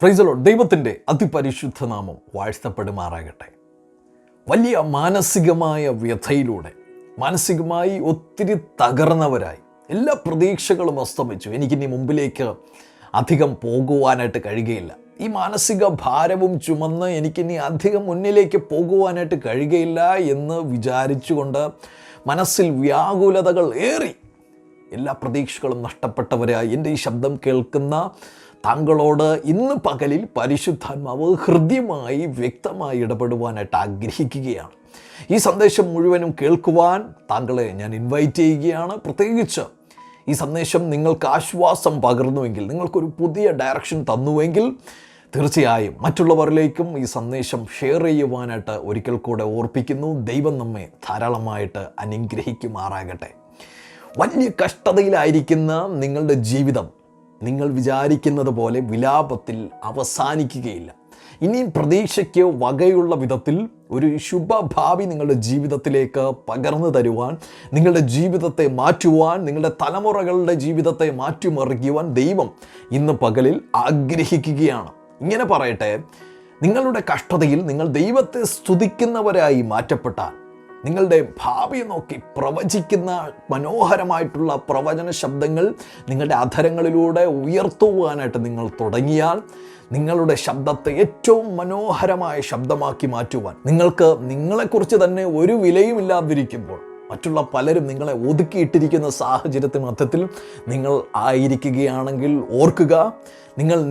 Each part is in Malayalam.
Praise the Lord. ദൈവത്തിൻ്റെ അതിപരിശുദ്ധ നാമം വാഴ്ത്തപ്പെടുമാറാകട്ടെ. വലിയ മാനസികമായ വ്യഥയിലൂടെ മാനസികമായി ഒത്തിരി തകർന്നവരായി എല്ലാ പ്രതീക്ഷകളും അസ്തമിച്ചു. എനിക്കിനി മുമ്പിലേക്ക് അധികം പോകുവാനായിട്ട് കഴിയുകയില്ല, ഈ മാനസിക ഭാരവും ചുമന്ന് എനിക്കിനി അധികം മുന്നിലേക്ക് പോകുവാനായിട്ട് കഴിയുകയില്ല എന്ന് വിചാരിച്ചുകൊണ്ട് മനസ്സിൽ വ്യാകുലതകൾ ഏറി എല്ലാ പ്രതീക്ഷകളും നഷ്ടപ്പെട്ടവരായി എൻ്റെ ഈ ശബ്ദം കേൾക്കുന്ന താങ്കളോട് ഇന്ന് പകലിൽ പരിശുദ്ധാത്മാവ് ഹൃദ്യമായി വ്യക്തമായി ഇടപെടുവാനായിട്ട് ആഗ്രഹിക്കുകയാണ്. ഈ സന്ദേശം മുഴുവനും കേൾക്കുവാൻ താങ്കളെ ഞാൻ ഇൻവൈറ്റ് ചെയ്യുകയാണ്. പ്രത്യേകിച്ച് ഈ സന്ദേശം നിങ്ങൾക്ക് ആശ്വാസം പകർന്നുവെങ്കിൽ, നിങ്ങൾക്കൊരു പുതിയ ഡയറക്ഷൻ തന്നുവെങ്കിൽ തീർച്ചയായും മറ്റുള്ളവരിലേക്കും ഈ സന്ദേശം ഷെയർ ചെയ്യുവാനായിട്ട് ഒരിക്കൽ കൂടെ ഓർപ്പിക്കുന്നു. ദൈവം നമ്മെ ധാരാളമായിട്ട് അനുഗ്രഹിക്കുമാറാകട്ടെ. വലിയ കഷ്ടതയിലായിരിക്കുന്ന നിങ്ങളുടെ ജീവിതം നിങ്ങൾ വിചാരിക്കുന്നത് പോലെ വിലാപത്തിൽ അവസാനിക്കുകയില്ല. ഇനിയും പ്രതീക്ഷയ്ക്ക് വകയുള്ള വിധത്തിൽ ഒരു ശുഭഭാവി നിങ്ങളുടെ ജീവിതത്തിലേക്ക് പകർന്നു തരുവാൻ, നിങ്ങളുടെ ജീവിതത്തെ മാറ്റുവാൻ, നിങ്ങളുടെ തലമുറകളുടെ ജീവിതത്തെ മാറ്റിമറിക്കുവാൻ ദൈവം ഇന്ന് പകലിൽ ആഗ്രഹിക്കുകയാണ്. ഇങ്ങനെ പറയട്ടെ, നിങ്ങളുടെ കഷ്ടതയിൽ നിങ്ങൾ ദൈവത്തെ സ്തുതിക്കുന്നവരായി മാറ്റപ്പെട്ടാൽ, നിങ്ങളുടെ ഭാവിയെ നോക്കി പ്രവചിക്കുന്ന മനോഹരമായിട്ടുള്ള പ്രവചന ശബ്ദങ്ങൾ നിങ്ങളുടെ അധരങ്ങളിലൂടെ ഉയർത്തുവാനായിട്ട് നിങ്ങൾ തുടങ്ങിയാൽ, നിങ്ങളുടെ ശബ്ദത്തെ ഏറ്റവും മനോഹരമായ ശബ്ദമാക്കി മാറ്റുവാൻ, നിങ്ങൾക്ക് നിങ്ങളെക്കുറിച്ച് തന്നെ ഒരു വിലയുമില്ലാതിരിക്കുമ്പോൾ മറ്റുള്ള പലരും നിങ്ങളെ ഒതുക്കിയിട്ടിരിക്കുന്ന സാഹചര്യത്തിന് മധ്യത്തിൽ നിങ്ങൾ ആയിരിക്കുകയാണെങ്കിൽ ഓർക്കുക,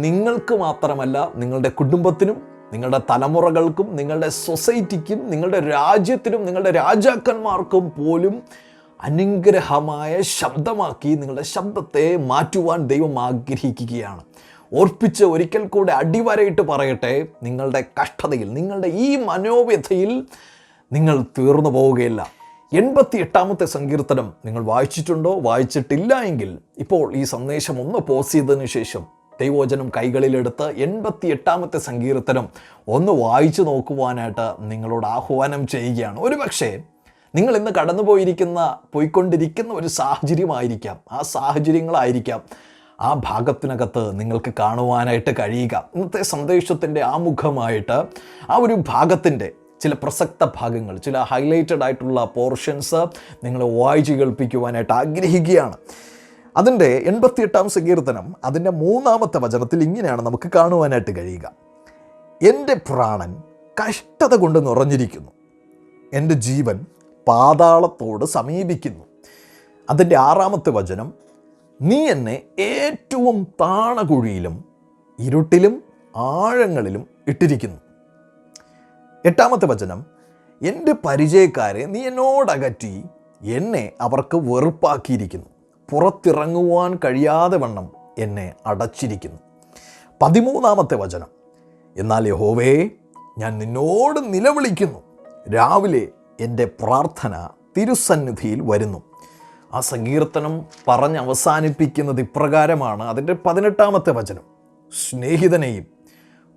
നിങ്ങൾക്ക് മാത്രമല്ല, നിങ്ങളുടെ കുടുംബത്തിനും നിങ്ങളുടെ തലമുറകൾക്കും നിങ്ങളുടെ സൊസൈറ്റിക്കും നിങ്ങളുടെ രാജ്യത്തിനും നിങ്ങളുടെ രാജാക്കന്മാർക്കും പോലും അനുഗ്രഹമായ ശബ്ദമാക്കി നിങ്ങളുടെ ശബ്ദത്തെ മാറ്റുവാൻ ദൈവം ആഗ്രഹിക്കുകയാണ്. ഓർപ്പിച്ച് ഒരിക്കൽ കൂടെ അടിവരയിട്ട് പറയട്ടെ, നിങ്ങളുടെ കഷ്ടതയിൽ, നിങ്ങളുടെ ഈ മനോവ്യഥയിൽ നിങ്ങൾ തീർന്നു പോവുകയില്ല. 88-ാമത്തെ സങ്കീർത്തനം നിങ്ങൾ വായിച്ചിട്ടുണ്ടോ? വായിച്ചിട്ടില്ല എങ്കിൽ ഇപ്പോൾ ഈ സന്ദേശം ഒന്ന് പോസ് ചെയ്തതിനു ശേഷം ദൈവവചനം കൈകളിലെടുത്ത് 88-ാമത്തെ സങ്കീർത്തനം ഒന്ന് വായിച്ചു നോക്കുവാനായിട്ട് നിങ്ങളോട് ആഹ്വാനം ചെയ്യുകയാണ്. ഒരു പക്ഷേ നിങ്ങൾ ഇന്ന് പോയിക്കൊണ്ടിരിക്കുന്ന ഒരു സാഹചര്യമായിരിക്കാം, ആ സാഹചര്യങ്ങളായിരിക്കാം ആ ഭാഗത്തിനകത്ത് നിങ്ങൾക്ക് കാണുവാനായിട്ട് കഴിയുക. ഇന്നത്തെ സന്ദേശത്തിൻ്റെ ആമുഖമായിട്ട് ആ ഒരു ഭാഗത്തിൻ്റെ ചില പ്രസക്ത ഭാഗങ്ങൾ, ചില ഹൈലൈറ്റഡ് ആയിട്ടുള്ള പോർഷൻസ് നിങ്ങളെ വായിച്ച് കേൾപ്പിക്കുവാനായിട്ട് ആഗ്രഹിക്കുകയാണ്. അതിൻ്റെ 88-ാം സങ്കീർത്തനം അതിൻ്റെ 3-ാമത്തെ വചനത്തിൽ ഇങ്ങനെയാണ് നമുക്ക് കാണുവാനായിട്ട് കഴിയുക. എൻ്റെ പ്രാണൻ കഷ്ടത കൊണ്ട് നിറഞ്ഞിരിക്കുന്നു, എൻ്റെ ജീവൻ പാതാളത്തോട് സമീപിക്കുന്നു. അതിൻ്റെ 6-ാമത്തെ വചനം, നീ എന്നെ ഏറ്റവും താണകുഴിയിലും ഇരുട്ടിലും ആഴങ്ങളിലും ഇട്ടിരിക്കുന്നു. 8-ാമത്തെ വചനം, എൻ്റെ പരിചയക്കാരെ നീ എന്നോടകറ്റി എന്നെ അവർക്ക് വെറുപ്പാക്കിയിരിക്കുന്നു, പുറത്തിറങ്ങുവാൻ കഴിയാതെ വണ്ണം എന്നെ അടച്ചിരിക്കുന്നു. 13-ാമത്തെ വചനം, എന്നാൽ യഹോവേ, ഞാൻ നിന്നോട് നിലവിളിക്കുന്നു, രാവിലെ എൻ്റെ പ്രാർത്ഥന തിരുസന്നിധിയിൽ വരുന്നു. ആ സങ്കീർത്തനം പറഞ്ഞ് അവസാനിപ്പിക്കുന്നത് ഇപ്രകാരമാണ്. അതിൻ്റെ 18-ാമത്തെ വചനം, സ്നേഹിതനെയും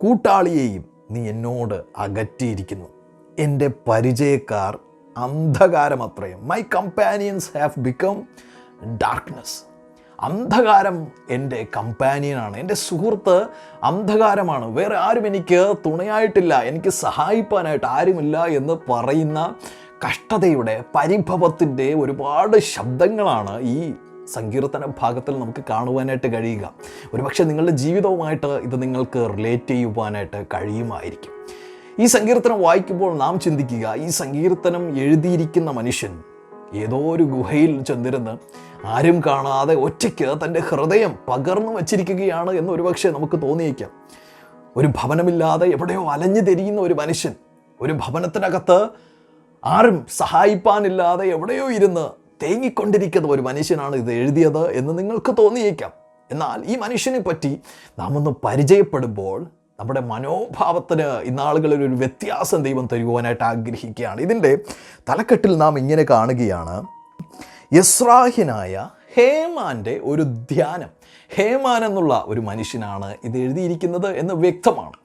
കൂട്ടാളിയെയും നീ എന്നോട് അകറ്റിയിരിക്കുന്നു, എൻ്റെ പരിചയക്കാർ അന്ധകാരമത്രേ. My companions have become darkness. അന്ധകാരം എൻ്റെ കമ്പാനിയനാണ്, എൻ്റെ സുഹൃത്ത് അന്ധകാരമാണ്, വേറെ ആരും എനിക്ക് തുണയായിട്ടില്ല, എനിക്ക് സഹായിപ്പാനായിട്ട് ആരുമില്ല എന്ന് പറയുന്ന കഷ്ടതയുടെ, പരിഭവത്തിൻ്റെ ഒരുപാട് ശബ്ദങ്ങളാണ് ഈ സങ്കീർത്തന ഭാഗത്തിൽ നമുക്ക് കാണുവാനായിട്ട് കഴിയുക. ഒരുപക്ഷെ നിങ്ങളുടെ ജീവിതവുമായിട്ട് ഇത് നിങ്ങൾക്ക് റിലേറ്റ് ചെയ്യുവാനായിട്ട് കഴിയുമായിരിക്കും. ഈ സങ്കീർത്തനം വായിക്കുമ്പോൾ നാം ചിന്തിക്കുക, ഈ സങ്കീർത്തനം എഴുതിയിരിക്കുന്ന മനുഷ്യൻ ഏതോ ഒരു ഗുഹയിൽ ചെന്നിരുന്ന് ആരും കാണാതെ ഒറ്റയ്ക്ക് തൻ്റെ ഹൃദയം പകർന്നു വച്ചിരിക്കുകയാണ് എന്ന് ഒരുപക്ഷെ നമുക്ക് തോന്നിയേക്കാം. ഒരു ഭവനമില്ലാതെ എവിടെയോ അലഞ്ഞു തിരിയുന്ന ഒരു മനുഷ്യൻ, ഒരു ഭവനത്തിനകത്ത് ആരും സഹായിപ്പാനില്ലാതെ എവിടെയോ ഇരുന്ന് തേങ്ങിക്കൊണ്ടിരിക്കുന്ന ഒരു മനുഷ്യനാണ് ഇത് എഴുതിയത് എന്ന് നിങ്ങൾക്ക് തോന്നിയേക്കാം. എന്നാൽ ഈ മനുഷ്യനെ പറ്റി നാം ഒന്ന് പരിചയപ്പെടുമ്പോൾ നമ്മുടെ മനോഭാവത്തിന് ഇന്നാളുകളിൽ ഒരു വ്യത്യാസം ദൈവം തരുവാനായിട്ട് ആഗ്രഹിക്കുകയാണ്. ഇതിൻ്റെ തലക്കെട്ടിൽ നാം ഇങ്ങനെ കാണുകയാണ്, യസ്രാഹ്യനായ ഹേമാൻ്റെ ഒരു ധ്യാനം. ഹേമാൻ എന്നുള്ള ഒരു മനുഷ്യനാണ് ഇത് എഴുതിയിരിക്കുന്നത് എന്ന് വ്യക്തമാണ്.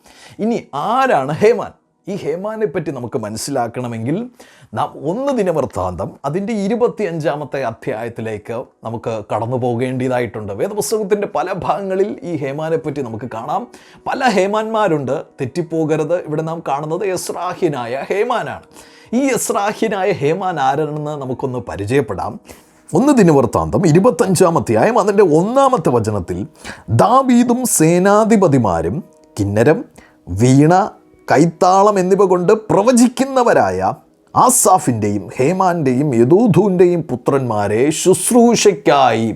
ഇനി ആരാണ് ഹേമാൻ? ഈ ഹേമാനെ പറ്റി നമുക്ക് മനസ്സിലാക്കണമെങ്കിൽ നാം 1 ദിനവൃത്താന്തം അതിൻ്റെ 25-ാമത്തെ അധ്യായത്തിലേക്ക് നമുക്ക് കടന്നു പോകേണ്ടതായിട്ടുണ്ട്. വേദപുസ്തകത്തിൻ്റെ പല ഭാഗങ്ങളിൽ ഈ ഹേമാനെ പറ്റി നമുക്ക് കാണാം. പല ഹേമാന്മാരുണ്ട്, തെറ്റിപ്പോകരുത്. ഇവിടെ നാം കാണുന്നത് എസ്രാഹ്യനായ ഹേമാനാണ്. ഈ എസ്രാഹ്യനായ ഹേമാൻ ആരെന്ന് നമുക്കൊന്ന് പരിചയപ്പെടാം. 1 ദിനവൃത്താന്തം 25-ാം അധ്യായം അതിൻ്റെ 1-ാമത്തെ വചനത്തിൽ ദാവീദും സേനാധിപതിമാരും കിന്നരം, വീണ, കൈത്താളം എന്നിവ കൊണ്ട് പ്രവചിക്കുന്നവരായ ആസാഫിൻ്റെയും ഹേമാൻ്റെയും യദൂഥൂൻ്റെയും പുത്രന്മാരെ ശുശ്രൂഷയ്ക്കായി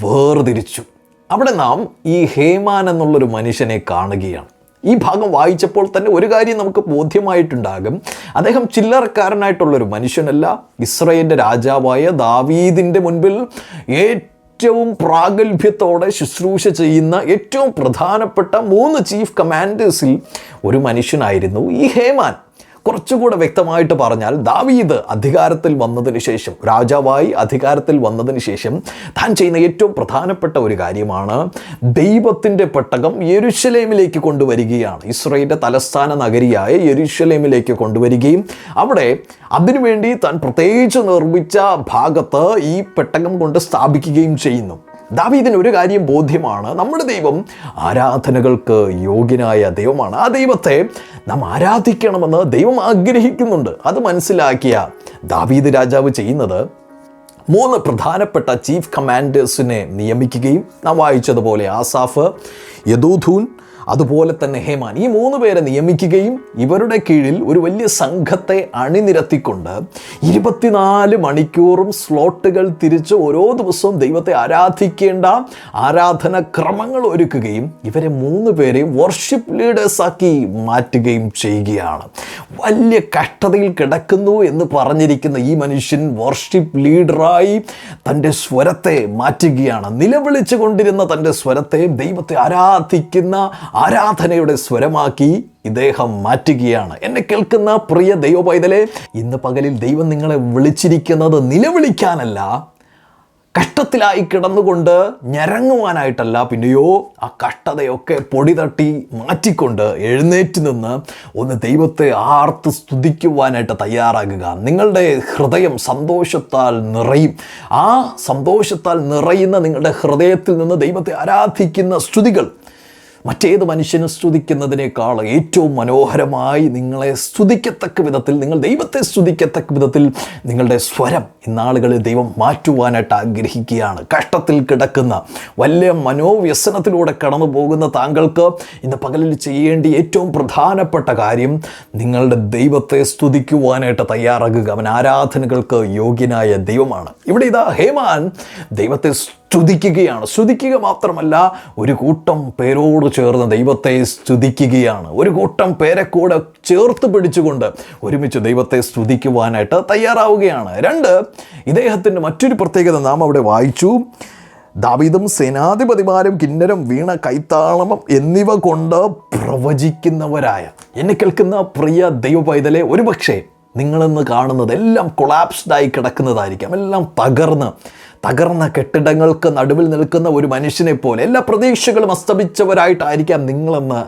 വേർതിരിച്ചു. അവിടെ നാം ഈ ഹേമാൻ എന്നുള്ളൊരു മനുഷ്യനെ കാണുകയാണ്. ഈ ഭാഗം വായിച്ചപ്പോൾ തന്നെ ഒരു കാര്യം നമുക്ക് ബോധ്യമായിട്ടുണ്ടാകും. അദ്ദേഹം ചില്ലറക്കാരനായിട്ടുള്ളൊരു മനുഷ്യനല്ല. ഇസ്രായേലിൻ്റെ രാജാവായ ദാവീദിൻ്റെ മുൻപിൽ ഏറ്റവും പ്രാഗൽഭ്യത്തോടെ ശുശ്രൂഷ ചെയ്യുന്ന ഏറ്റവും പ്രധാനപ്പെട്ട 3 ചീഫ് കമാൻഡേഴ്സിൽ ഒരു മനുഷ്യനായിരുന്നു ഈ ഹേമാൻ. കുറച്ചുകൂടെ വ്യക്തമായിട്ട് പറഞ്ഞാൽ, ദാവീദ് അധികാരത്തിൽ വന്നതിന് ശേഷം, രാജാവായി അധികാരത്തിൽ വന്നതിന് ശേഷം താൻ ചെയ്യുന്ന ഏറ്റവും പ്രധാനപ്പെട്ട ഒരു കാര്യമാണ് ദൈവത്തിൻ്റെ പെട്ടകം യെരുശലേമിലേക്ക് കൊണ്ടുവരികയാണ്. ഇസ്രായേലിൻ്റെ തലസ്ഥാന നഗരിയായ യെരുശലേമിലേക്ക് കൊണ്ടുവരികയും അവിടെ അതിനുവേണ്ടി താൻ പ്രത്യേകിച്ച് നിർമ്മിച്ച ഭാഗത്ത് ഈ പെട്ടകം കൊണ്ട് സ്ഥാപിക്കുകയും ചെയ്യുന്നു. ദാവീദിന് ഒരു കാര്യം ബോധ്യമാണ്, നമ്മുടെ ദൈവം ആരാധനകൾക്ക് യോഗ്യനായ ദൈവമാണ്. ആ ദൈവത്തെ നാം ആരാധിക്കണമെന്ന് ദൈവം ആഗ്രഹിക്കുന്നുണ്ട്. അത് മനസ്സിലാക്കിയ ദാവീദ് രാജാവ് ചെയ്യുന്നത് 3 പ്രധാനപ്പെട്ട ചീഫ് കമാൻഡേഴ്സിനെ നിയമിക്കുകയും നാം വായിച്ചതുപോലെ ആസാഫ്, യദൂഥൂൻ, അതുപോലെ തന്നെ ഹേമാൻ, ഈ 3 പേരെ നിയമിക്കുകയും ഇവരുടെ കീഴിൽ ഒരു വലിയ സംഘത്തെ അണിനിരത്തിക്കൊണ്ട് 24 മണിക്കൂറും സ്ലോട്ടുകൾ തിരിച്ച് ഓരോ ദിവസവും ദൈവത്തെ ആരാധിക്കേണ്ട ആരാധന ക്രമങ്ങൾ ഒരുക്കുകയും ഇവരെ 3 പേരെയും വർഷിപ്പ് ലീഡേഴ്സാക്കി മാറ്റുകയും ചെയ്യുകയാണ്. വലിയ കഷ്ടതയിൽ കിടക്കുന്നു എന്ന് പറഞ്ഞിരിക്കുന്ന ഈ മനുഷ്യൻ വർഷിപ്പ് ലീഡറായി തൻ്റെ സ്വരത്തെ മാറ്റുകയാണ്. നിലവിളിച്ചു കൊണ്ടിരുന്ന തൻ്റെ സ്വരത്തെ ദൈവത്തെ ആരാധിക്കുന്ന ആരാധനയുടെ സ്വരമാക്കി ഇദ്ദേഹം മാറ്റുകയാണ്. എന്നെ കേൾക്കുന്ന പ്രിയ ദൈവ പൈതലേ, ഇന്ന് പകലിൽ ദൈവം നിങ്ങളെ വിളിച്ചിരിക്കുന്നത് നിലവിളിക്കാനല്ല, കഷ്ടത്തിലായി കിടന്നുകൊണ്ട് ഞരങ്ങുവാനായിട്ടല്ല, പിന്നെയോ ആ കഷ്ടതയൊക്കെ പൊടി തട്ടി മാറ്റിക്കൊണ്ട് എഴുന്നേറ്റ് നിന്ന് ഒന്ന് ദൈവത്തെ ആർത്ത് സ്തുതിക്കുവാനായിട്ട് തയ്യാറാകുക. നിങ്ങളുടെ ഹൃദയം സന്തോഷത്താൽ നിറയും. ആ സന്തോഷത്താൽ നിറയുന്ന നിങ്ങളുടെ ഹൃദയത്തിൽ നിന്ന് ദൈവത്തെ ആരാധിക്കുന്ന സ്തുതികൾ മറ്റേത് മനുഷ്യനും സ്തുതിക്കുന്നതിനേക്കാൾ ഏറ്റവും മനോഹരമായി നിങ്ങളെ സ്തുതിക്കത്തക്ക വിധത്തിൽ, നിങ്ങൾ ദൈവത്തെ സ്തുതിക്കത്തക്ക വിധത്തിൽ നിങ്ങളുടെ സ്വരം ഇന്നാളുകളിൽ ദൈവം മാറ്റുവാനായിട്ട് ആഗ്രഹിക്കുകയാണ്. കഷ്ടത്തിൽ കിടക്കുന്ന, വലിയ മനോവ്യസനത്തിലൂടെ കടന്നു പോകുന്ന താങ്കൾക്ക് ഇന്ന് പകലിൽ ചെയ്യേണ്ട ഏറ്റവും പ്രധാനപ്പെട്ട കാര്യം നിങ്ങളുടെ ദൈവത്തെ സ്തുതിക്കുവാനായിട്ട് തയ്യാറാകുക. അവൻ ആരാധനകൾക്ക് യോഗ്യനായ ദൈവമാണ്. ഇവിടെ ഇതാ ഹേമാൻ ദൈവത്തെ സ്തുതിക്കുകയാണ്. സ്തുതിക്കുക മാത്രമല്ല, ഒരു കൂട്ടം പേരോട് ചേർന്ന് ദൈവത്തെ സ്തുതിക്കുകയാണ്. ഒരു കൂട്ടം പേരെ കൂടെ ചേർത്ത് പിടിച്ചുകൊണ്ട് ഒരുമിച്ച് ദൈവത്തെ സ്തുതിക്കുവാനായിട്ട് തയ്യാറാവുകയാണ്. 2, ഇദ്ദേഹത്തിൻ്റെ മറ്റൊരു പ്രത്യേകത നാം അവിടെ വായിച്ചു. ദാവീദും സേനാധിപതിമാരും കിന്നരം, വീണ, കൈത്താളം എന്നിവ കൊണ്ട് പ്രവചിക്കുന്നവരായ. എന്നെ കേൾക്കുന്ന പ്രിയ ദൈവ പൈതലേ, ഒരുപക്ഷെ നിങ്ങളിന്ന് കാണുന്നത് എല്ലാം കൊളാപ്സ്ഡായി കിടക്കുന്നതായിരിക്കാം. എല്ലാം തകർന്ന കെട്ടിടങ്ങൾക്ക് നടുവിൽ നിൽക്കുന്ന ഒരു മനുഷ്യനെ പോലെ എല്ലാ പ്രതീക്ഷകളും അസ്തമിച്ചവരായിട്ടായിരിക്കാം നിങ്ങളെന്ന്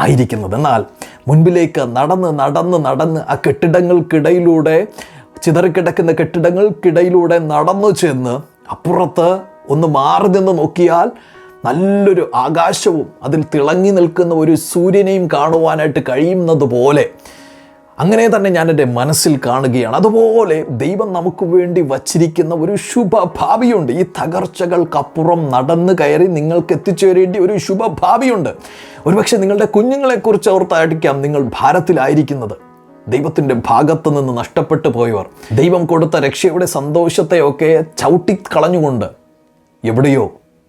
ആയിരിക്കുന്നത്. എന്നാൽ മുൻപിലേക്ക് നടന്ന് ആ കെട്ടിടങ്ങൾക്കിടയിലൂടെ, ചിതറിക്കിടക്കുന്ന കെട്ടിടങ്ങൾക്കിടയിലൂടെ നടന്നു ചെന്ന് അപ്പുറത്ത് ഒന്ന് മാറി നിന്ന് നോക്കിയാൽ നല്ലൊരു ആകാശവും അതിൽ തിളങ്ങി നിൽക്കുന്ന ഒരു സൂര്യനെയും കാണുവാനായിട്ട് കഴിയുന്നത് പോലെ അങ്ങനെ തന്നെ ഞാൻ എൻ്റെ മനസ്സിൽ കാണുകയാണ്. അതുപോലെ ദൈവം നമുക്ക് വേണ്ടി വച്ചിരിക്കുന്ന ഒരു ശുഭഭാവിയുണ്ട്. ഈ തകർച്ചകൾക്കപ്പുറം നടന്നു കയറി നിങ്ങൾക്ക് എത്തിച്ചേരേണ്ട ഒരു ശുഭഭാവിയുണ്ട്. ഒരുപക്ഷെ നിങ്ങളുടെ കുഞ്ഞുങ്ങളെക്കുറിച്ച് ഓർത്തായിരിക്കാം നിങ്ങൾ ഭാരത്തിലായിരിക്കുന്നത്. ദൈവത്തിൻ്റെ ഭാഗത്ത് നിന്ന് നഷ്ടപ്പെട്ടു പോയവർ, ദൈവം കൊടുത്ത രക്ഷയുടെ സന്തോഷത്തെയൊക്കെ ചവിട്ടിക്കളഞ്ഞുകൊണ്ട് എവിടെയോ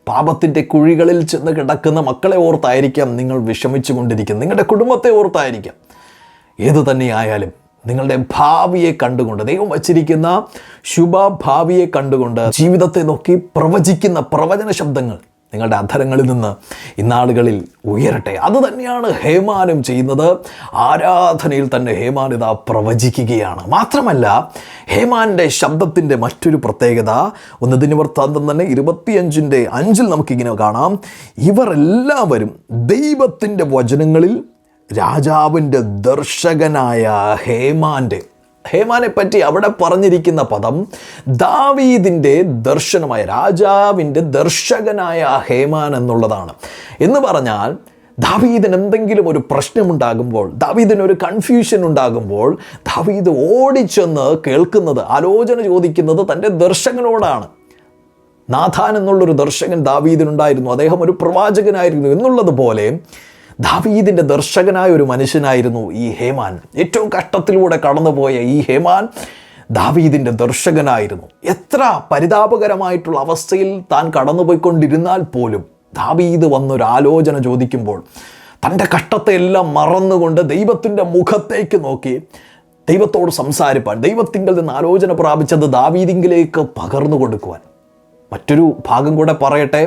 പാപത്തിൻ്റെ കുഴികളിൽ ചെന്ന് കിടക്കുന്ന മക്കളെ ഓർത്തായിരിക്കാം നിങ്ങൾ വിഷമിച്ചു കൊണ്ടിരിക്കുന്നത്. നിങ്ങളുടെ കുടുംബത്തെ ഓർത്തായിരിക്കാം. ഏതു തന്നെയായാലും നിങ്ങളുടെ ഭാവിയെ കണ്ടുകൊണ്ട്, ദൈവം വച്ചിരിക്കുന്ന ശുഭഭാവിയെ കണ്ടുകൊണ്ട് ജീവിതത്തെ നോക്കി പ്രവചിക്കുന്ന പ്രവചന ശബ്ദങ്ങൾ നിങ്ങളുടെ അധരങ്ങളിൽ നിന്ന് ഇന്നാളുകളിൽ ഉയരട്ടെ. അതുതന്നെയാണ് ഹേമാനും ചെയ്യുന്നത്. ആരാധനയിൽ തന്നെ ഹേമാൻ ഇതാ പ്രവചിക്കുകയാണ്. മാത്രമല്ല, ഹേമാൻ്റെ ശബ്ദത്തിൻ്റെ മറ്റൊരു പ്രത്യേകത 1 ദിനവൃത്താന്തം തന്നെ 25:5 നമുക്കിങ്ങനെ കാണാം. ഇവർ എല്ലാവരും ദൈവത്തിൻ്റെ വചനങ്ങളിൽ രാജാവിൻ്റെ ദർശകനായ ഹേമാനെ പറ്റി അവിടെ പറഞ്ഞിരിക്കുന്ന പദം ദാവീദിൻ്റെ ദർശനമായ രാജാവിൻ്റെ ദർശകനായ ഹേമാൻ എന്നുള്ളതാണ്. എന്ന് പറഞ്ഞാൽ ദാവീദിന് എന്തെങ്കിലും ഒരു പ്രശ്നമുണ്ടാകുമ്പോൾ, ദാവീദിനൊരു കൺഫ്യൂഷൻ ഉണ്ടാകുമ്പോൾ ദാവീദ് ഓടിച്ചെന്ന് കേൾക്കുന്നത്, ആലോചന ചോദിക്കുന്നത് തൻ്റെ ദർശകനോടാണ്. നാഥാൻ എന്നുള്ളൊരു ദർശകൻ ദാവീദിനുണ്ടായിരുന്നു. അദ്ദേഹം ഒരു പ്രവാചകനായിരുന്നു എന്നുള്ളതുപോലെ ദാവീദിൻ്റെ ദർശകനായ ഒരു മനുഷ്യനായിരുന്നു ഈ ഹേമാൻ. ഏറ്റവും കഷ്ടത്തിലൂടെ കടന്നുപോയ ഈ ഹേമാൻ ദാവീദിൻ്റെ ദർശകനായിരുന്നു. എത്ര പരിതാപകരമായിട്ടുള്ള അവസ്ഥയിൽ താൻ കടന്നുപോയിക്കൊണ്ടിരുന്നാൽ പോലും ദാവീദ് വന്നൊരാലോചന ചോദിക്കുമ്പോൾ തൻ്റെ കഷ്ടത്തെ എല്ലാം മറന്നുകൊണ്ട് ദൈവത്തിൻ്റെ മുഖത്തേക്ക് നോക്കി ദൈവത്തോട് സംസാരിപ്പാൻ, ദൈവത്തിങ്കിൽ നിന്ന് ആലോചന പ്രാപിച്ചത് ദാവീദിങ്കിലേക്ക് പകർന്നു കൊടുക്കുവാൻ. മറ്റൊരു ഭാഗം കൂടെ പറയട്ടെ,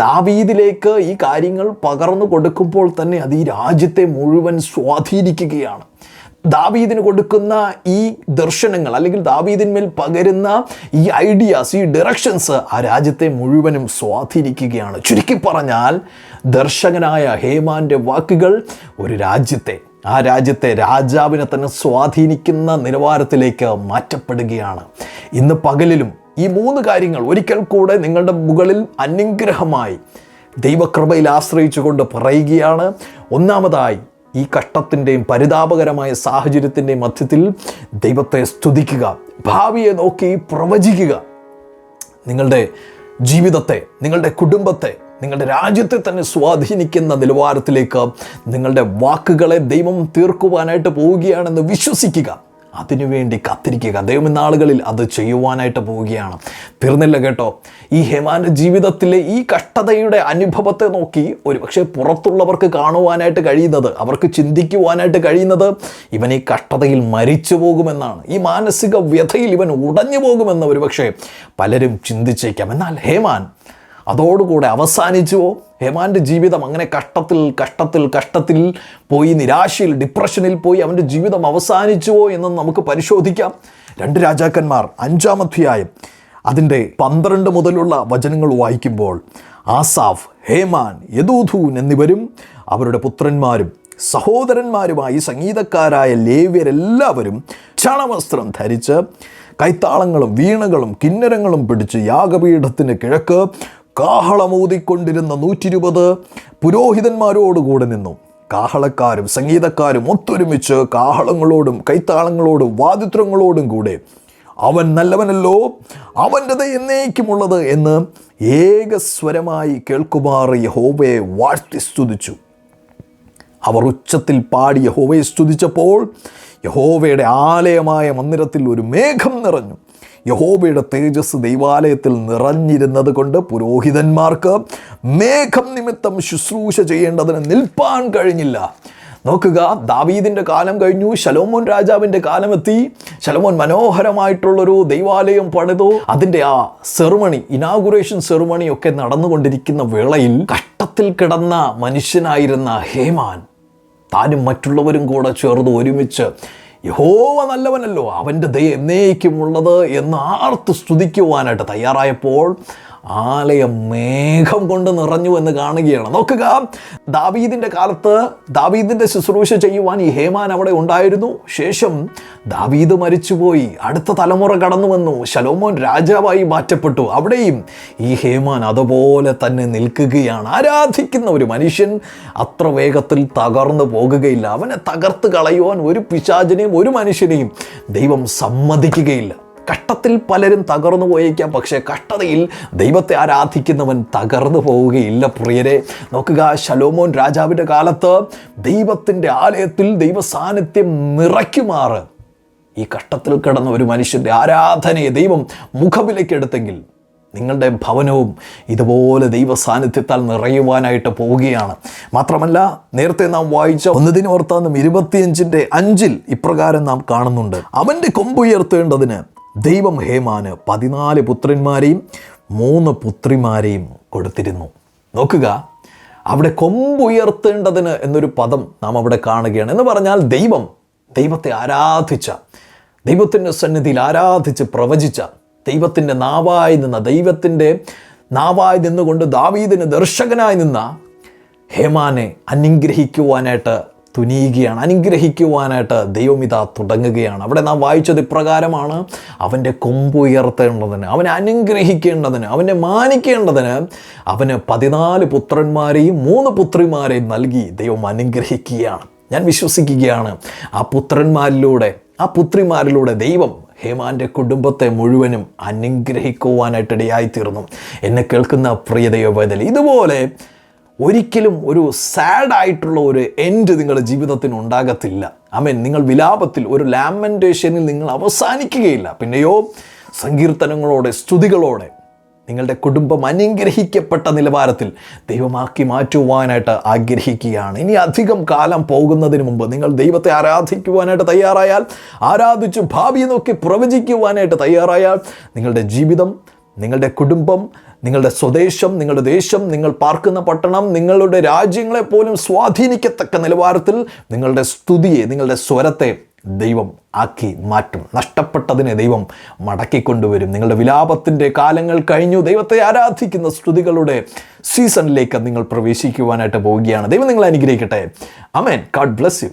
ദാവീദിലേക്ക് ഈ കാര്യങ്ങൾ പകർന്നു കൊടുക്കുമ്പോൾ തന്നെ അത് ഈ രാജ്യത്തെ മുഴുവൻ സ്വാധീനിക്കുകയാണ്. ദാവീദിന് കൊടുക്കുന്ന ഈ ദർശനങ്ങൾ അല്ലെങ്കിൽ ദാവീദിന്മേൽ പകരുന്ന ഈ ഐഡിയാസ്, ഈ ഡയറക്ഷൻസ് ആ രാജ്യത്തെ മുഴുവനും സ്വാധീനിക്കുകയാണ്. ചുരുക്കി പറഞ്ഞാൽ ദർശകനായ ഹേമാൻ്റെ വാക്കുകൾ ഒരു രാജ്യത്തെ, ആ രാജ്യത്തെ രാജാവിനെ തന്നെ സ്വാധീനിക്കുന്ന നിലവാരത്തിലേക്ക് മാറ്റപ്പെടുകയാണ്. ഇന്ന് പകലിലും ഈ 3 കാര്യങ്ങൾ ഒരിക്കൽ കൂടെ നിങ്ങളുടെ മുകളിൽ അനുഗ്രഹമായി ദൈവകൃപയിൽ ആശ്രയിച്ചുകൊണ്ട് പറയുകയാണ്. ഒന്നാമതായി, ഈ കഷ്ടത്തിൻ്റെയും പരിതാപകരമായ സാഹചര്യത്തിൻ്റെയും മധ്യത്തിൽ ദൈവത്തെ സ്തുതിക്കുക, ഭാവിയെ നോക്കി പ്രവചിക്കുക. നിങ്ങളുടെ ജീവിതത്തെ, നിങ്ങളുടെ കുടുംബത്തെ, നിങ്ങളുടെ രാജ്യത്തെ തന്നെ സ്വാധീനിക്കുന്ന നിലവാരത്തിലേക്ക് നിങ്ങളുടെ വാക്കുകളെ ദൈവം തീർക്കുവാനായിട്ട് പോവുകയാണെന്ന് വിശ്വസിക്കുക. അതിനുവേണ്ടി കാത്തിരിക്കുക. ദൈവം നാളുകളിൽ അത് ചെയ്യുവാനായിട്ട് പോവുകയാണ്. തീർന്നില്ല കേട്ടോ. ഈ ഹേമാൻ്റെ ജീവിതത്തിലെ ഈ കഷ്ടതയുടെ അനുഭവത്തെ നോക്കി ഒരുപക്ഷെ പുറത്തുള്ളവർക്ക് കാണുവാനായിട്ട് കഴിയുന്നത്, അവർക്ക് ചിന്തിക്കുവാനായിട്ട് കഴിയുന്നത് ഇവൻ ഈ കഷ്ടതയിൽ മരിച്ചു പോകുമെന്നാണ്, ഈ മാനസിക വ്യഥയിൽ ഇവൻ ഉടഞ്ഞു പോകുമെന്ന് ഒരുപക്ഷെ പലരും ചിന്തിച്ചേക്കാം. എന്നാൽ ഹേമാൻ അതോടുകൂടെ അവസാനിച്ചുവോ? ഹേമാൻ്റെ ജീവിതം അങ്ങനെ കഷ്ടത്തിൽ പോയി, നിരാശയിൽ, ഡിപ്രഷനിൽ പോയി അവൻ്റെ ജീവിതം അവസാനിച്ചുവോ എന്ന് നമുക്ക് പരിശോധിക്കാം. 2 രാജാക്കന്മാർ 5-ാം അധ്യായം അതിൻ്റെ 12 മുതലുള്ള വചനങ്ങൾ വായിക്കുമ്പോൾ ആസാഫ്, ഹേമാൻ, യെദൂഥൂൻ എന്നിവരും അവരുടെ പുത്രന്മാരും സഹോദരന്മാരുമായി സംഗീതക്കാരായ ലേവ്യരെല്ലാവരും ചണവസ്ത്രം ധരിച്ച് കൈത്താളങ്ങളും വീണകളും കിന്നരങ്ങളും പിടിച്ച് യാഗപീഠത്തിന് കിഴക്ക് കാഹളമൂതിക്കൊണ്ടിരുന്ന 120 പുരോഹിതന്മാരോടുകൂടെ നിന്നു. കാഹളക്കാരും സംഗീതക്കാരും ഒത്തൊരുമിച്ച് കാഹളങ്ങളോടും കൈത്താളങ്ങളോടും വാദിത്രങ്ങളോടും കൂടെ അവൻ നല്ലവനല്ലോ, അവൻ്റെ ദയ എന്നേക്കുമുള്ളത് എന്ന് ഏകസ്വരമായി കേൾക്കുമാർ യഹോവയെ വാഴ്ത്തി സ്തുതിച്ചു. അവർ ഉച്ചത്തിൽ പാടി യഹോവയെ സ്തുതിച്ചപ്പോൾ യഹോവയുടെ ആലയമായ മന്ദിരത്തിൽ ഒരു മേഘം നിറഞ്ഞു. യഹോവയുടെ തേജസ് ദൈവാലയത്തിൽ നിറഞ്ഞിരുന്നത് കൊണ്ട് പുരോഹിതന്മാർക്ക് മേഘം നിമിത്തം ശുശ്രൂഷ ചെയ്യേണ്ടതിന് നിൽപ്പാൻ കഴിഞ്ഞില്ല. നോക്കുക, ദാവീദിൻ്റെ കാലം കഴിഞ്ഞു, ശലോമോൻ രാജാവിൻ്റെ കാലമെത്തി. ശലോമോൻ മനോഹരമായിട്ടുള്ളൊരു ദൈവാലയം പണിതു. അതിൻ്റെ ആ സെറിമണി, ഇനാഗുറേഷൻ സെറിമണി ഒക്കെ നടന്നുകൊണ്ടിരിക്കുന്ന വേളയിൽ കഷ്ടത്തിൽ കിടന്ന മനുഷ്യനായിരുന്ന ഹേമാൻ താനും മറ്റുള്ളവരും കൂടെ ചേർന്ന് ഒരുമിച്ച് യഹോവ നല്ലവനല്ലോ, അവൻ്റെ ദയ എന്നേക്കുമുള്ളത് എന്ന് ആർത്ത് സ്തുതിക്കുവാനായിട്ട് തയ്യാറായപ്പോൾ ആലയം മേഘം കൊണ്ട് നിറഞ്ഞു എന്ന് കാണുകയാണ്. നോക്കുക, ദാവീദിൻ്റെ കാലത്ത് ദാവീദിൻ്റെ ശുശ്രൂഷ ചെയ്യുവാൻ ഈ ഹേമാൻ അവിടെ ഉണ്ടായിരുന്നു. ശേഷം ദാവീദ് മരിച്ചുപോയി, അടുത്ത തലമുറ കടന്നു വന്നു, ശലോമോൻ രാജാവായി മാറ്റപ്പെട്ടു. അവിടെയും ഈ ഹേമാൻ അതുപോലെ തന്നെ നിൽക്കുകയാണ്. ആരാധിക്കുന്ന ഒരു മനുഷ്യൻ അത്ര വേഗത്തിൽ തകർന്നു പോകുകയില്ല. അവനെ തകർത്ത് കളയുവാൻ ഒരു പിശാചിനെയും ഒരു മനുഷ്യനെയും ദൈവം സമ്മതിക്കുകയില്ല. കഷ്ടത്തിൽ പലരും തകർന്നു പോയേക്കാം, പക്ഷേ കഷ്ടതയിൽ ദൈവത്തെ ആരാധിക്കുന്നവൻ തകർന്നു പോവുകയില്ല പ്രിയരെ. നോക്കുക, ശലോമോൻ രാജാവിൻ്റെ കാലത്ത് ദൈവത്തിൻ്റെ ആലയത്തിൽ ദൈവ സാന്നിധ്യം നിറയ്ക്കുമാറ് ഈ കഷ്ടത്തിൽ കിടന്ന ഒരു മനുഷ്യൻ്റെ ആരാധനയെ ദൈവം മുഖവിലക്കെടുത്തെങ്കിൽ നിങ്ങളുടെ ഭവനവും ഇതുപോലെ ദൈവ സാന്നിധ്യത്താൽ നിറയുവാനായിട്ട് പോവുകയാണ്. മാത്രമല്ല, നേരത്തെ നാം വായിച്ച 1 ദിനവൃത്താന്തം 25:5 ഇപ്രകാരം നാം കാണുന്നുണ്ട്: അവൻ്റെ കൊമ്പുയർത്തേണ്ടതിന് ദൈവം ഹേമാന് 14 പുത്രന്മാരെയും 3 പുത്രിമാരെയും കൊടുത്തിരുന്നു. നോക്കുക, അവിടെ കൊമ്പുയർത്തേണ്ടതിന് എന്നൊരു പദം നാം അവിടെ കാണുകയാണ്. എന്ന് പറഞ്ഞാൽ ദൈവത്തെ ആരാധിച്ച, ദൈവത്തിൻ്റെ സന്നിധിയിൽ ആരാധിച്ച് പ്രവചിച്ച, ദൈവത്തിൻ്റെ നാവായി നിന്നുകൊണ്ട് ദാവീദിന് ദർശകനായി നിന്ന ഹേമാനെ അനുഗ്രഹിക്കുവാനായിട്ട് തുനിയുകയാണ്, അനുഗ്രഹിക്കുവാനായിട്ട് ദൈവം ഇതാ തുടങ്ങുകയാണ്. അവിടെ നാം വായിച്ചത് ഇപ്രകാരമാണ്: അവൻ്റെ കൊമ്പ് ഉയർത്തേണ്ടതിന്, അവനെ അനുഗ്രഹിക്കേണ്ടതിന്, അവനെ മാനിക്കേണ്ടതിന് അവന് 14 പുത്രന്മാരെയും 3 പുത്രിമാരെയും നൽകി ദൈവം അനുഗ്രഹിക്കുകയാണ്. ഞാൻ വിശ്വസിക്കുകയാണ് ആ പുത്രന്മാരിലൂടെ, ആ പുത്രിമാരിലൂടെ ദൈവം ഹേമാൻ്റെ കുടുംബത്തെ മുഴുവനും അനുഗ്രഹിക്കുവാനായിട്ടിടയായിത്തീർന്നു. എന്നെ കേൾക്കുന്ന പ്രിയ ദൈവവേദന, ഇതുപോലെ ഒരിക്കലും ഒരു സാഡായിട്ടുള്ള ഒരു എൻഡ് നിങ്ങളുടെ ജീവിതത്തിന് ഉണ്ടാകത്തില്ല. ആമേൻ. നിങ്ങൾ വിലാപത്തിൽ, ഒരു ലാമെൻറ്റേഷനിൽ നിങ്ങൾ അവസാനിക്കുകയില്ല. പിന്നെയോ സങ്കീർത്തനങ്ങളോടെ, സ്തുതികളോടെ നിങ്ങളുടെ കുടുംബം അനുഗ്രഹിക്കപ്പെട്ട നിലവാരത്തിൽ ദൈവമാക്കി മാറ്റുവാനായിട്ട് ആഗ്രഹിക്കുകയാണ്. ഇനി അധികം കാലം പോകുന്നതിന് മുമ്പ് നിങ്ങൾ ദൈവത്തെ ആരാധിക്കുവാനായിട്ട് തയ്യാറായാൽ, ആരാധിച്ചു ഭാവി നോക്കി പ്രവചിക്കുവാനായിട്ട് തയ്യാറായാൽ, നിങ്ങളുടെ ജീവിതം, നിങ്ങളുടെ കുടുംബം, നിങ്ങളുടെ സ്വദേശം, നിങ്ങളുടെ ദേശം, നിങ്ങൾ പാർക്കുന്ന പട്ടണം, നിങ്ങളുടെ രാജ്യങ്ങളെ പോലും സ്വാധീനിക്കത്തക്ക നിലവാരത്തിൽ നിങ്ങളുടെ സ്തുതിയെ, നിങ്ങളുടെ സ്വരത്തെ ദൈവം ആക്കി മാറ്റും. നഷ്ടപ്പെട്ടതിനെ ദൈവം മടക്കിക്കൊണ്ടുവരും. നിങ്ങളുടെ വിലാപത്തിൻ്റെ കാലങ്ങൾ കഴിഞ്ഞു. ദൈവത്തെ ആരാധിക്കുന്ന സ്തുതികളുടെ സീസണിലേക്ക് നിങ്ങൾ പ്രവേശിക്കുവാനായിട്ട് പോവുകയാണ്. ദൈവം നിങ്ങളെ അനുഗ്രഹിക്കട്ടെ. ആമേൻ. God bless U.